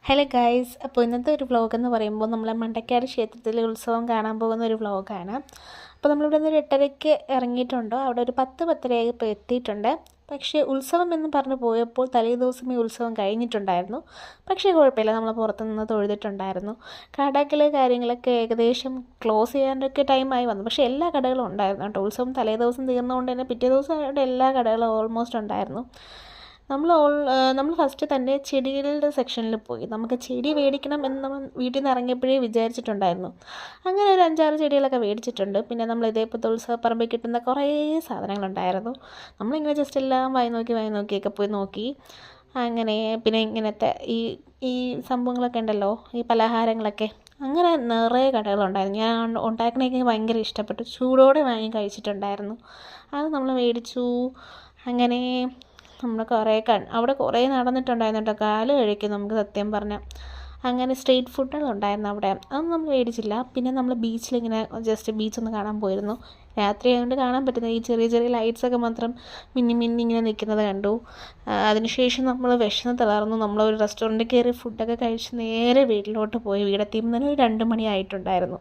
Hello guys, അപ്പോൾ ഇന്നത്തെ ഒരു വ്ളോഗെന്ന് പറയുമ്പോൾ നമ്മളെ മണ്ടക്കാട് ക്ഷേത്രത്തിലെ ഉത്സവം കാണാൻ പോകുന്ന ഒരു വ്ളോഗാണ്. അപ്പോൾ നമ്മളിവിടെ നിന്ന് ഒരു 8:30-ക്ക് ഇറങ്ങിയിട്ടുണ്ട്. അവിടെ ഒരു 10-10:30 ഇപ്പോൾ എത്തിയിട്ടുണ്ട്. പക്ഷേ ഉത്സവം എന്ന് പറഞ്ഞ് പോയപ്പോൾ തലേദിവസമേ ഉത്സവം കഴിഞ്ഞിട്ടുണ്ടായിരുന്നു. പക്ഷേ കുഴപ്പമില്ല, നമ്മൾ പുറത്തുനിന്ന് തൊഴുതിട്ടുണ്ടായിരുന്നു. കടകൾ കാര്യങ്ങളൊക്കെ ഏകദേശം ക്ലോസ് ചെയ്യാനൊക്കെ ടൈമായി വന്നു. പക്ഷേ എല്ലാ കടകളും ഉണ്ടായിരുന്നു കേട്ടോ. ഉത്സവം തലേദിവസം തീർന്നുകൊണ്ട് തന്നെ പിറ്റേ ദിവസം അവിടെ എല്ലാ കടകളും ഓൾമോസ്റ്റ് ഉണ്ടായിരുന്നു. നമ്മൾ ഫസ്റ്റ് തന്നെ ചെടികളുടെ സെക്ഷനിൽ പോയി. നമുക്ക് ചെടി മേടിക്കണം എന്ന് നമ്മൾ വീട്ടിൽ നിന്ന് ഇറങ്ങിയപ്പോഴേ വിചാരിച്ചിട്ടുണ്ടായിരുന്നു. അങ്ങനെ ഒരു 5-6 ചെടികളൊക്കെ മേടിച്ചിട്ടുണ്ട്. പിന്നെ നമ്മൾ ഇതേപോലത്തെ ഉത്സവപ്പറമ്പിൽ കിട്ടുന്ന കുറേ സാധനങ്ങളുണ്ടായിരുന്നു. നമ്മളിങ്ങനെ ജസ്റ്റ് എല്ലാം വായി നോക്കിയൊക്കെ പോയി നോക്കി. അങ്ങനെ പിന്നെ ഇങ്ങനത്തെ ഈ ഈ സംഭവങ്ങളൊക്കെ ഉണ്ടല്ലോ, ഈ പലഹാരങ്ങളൊക്കെ, അങ്ങനെ നിറയെ കടകളുണ്ടായിരുന്നു. ഞാൻ ഉണ്ടാക്കണതൊക്കെ ഭയങ്കര ഇഷ്ടപ്പെട്ടു. ചൂടോടെ വാങ്ങി കഴിച്ചിട്ടുണ്ടായിരുന്നു. അത് നമ്മൾ മേടിച്ചു. അങ്ങനെ നമ്മൾ അവിടെ കുറേ നടന്നിട്ടുണ്ടായിരുന്നു കേട്ടോ. കാല് കഴിക്കും നമുക്ക് സത്യം പറഞ്ഞാൽ. അങ്ങനെ സ്ട്രീറ്റ് ഫുഡുകളുണ്ടായിരുന്നു അവിടെ. അതൊന്നും നമ്മൾ മേടിച്ചില്ല. പിന്നെ നമ്മൾ ബീച്ചിലിങ്ങനെ ജസ്റ്റ് ബീച്ചൊന്ന് കാണാൻ പോയിരുന്നു. രാത്രി ആയതുകൊണ്ട് കാണാൻ പറ്റുന്ന ഈ ചെറിയ ചെറിയ ലൈറ്റ്സൊക്കെ മാത്രം മിന്നി ഇങ്ങനെ നിൽക്കുന്നത് കണ്ടു. അതിനുശേഷം നമ്മൾ വിശന്ന് തളർന്നു. നമ്മളൊരു റെസ്റ്റോറൻറ്റിൽ കയറി ഫുഡൊക്കെ കഴിച്ച് നേരെ വീട്ടിലോട്ട് പോയി. വീടെത്തിയപ്പോൾ തന്നെ ഒരു 2 മണി ആയിട്ടുണ്ടായിരുന്നു.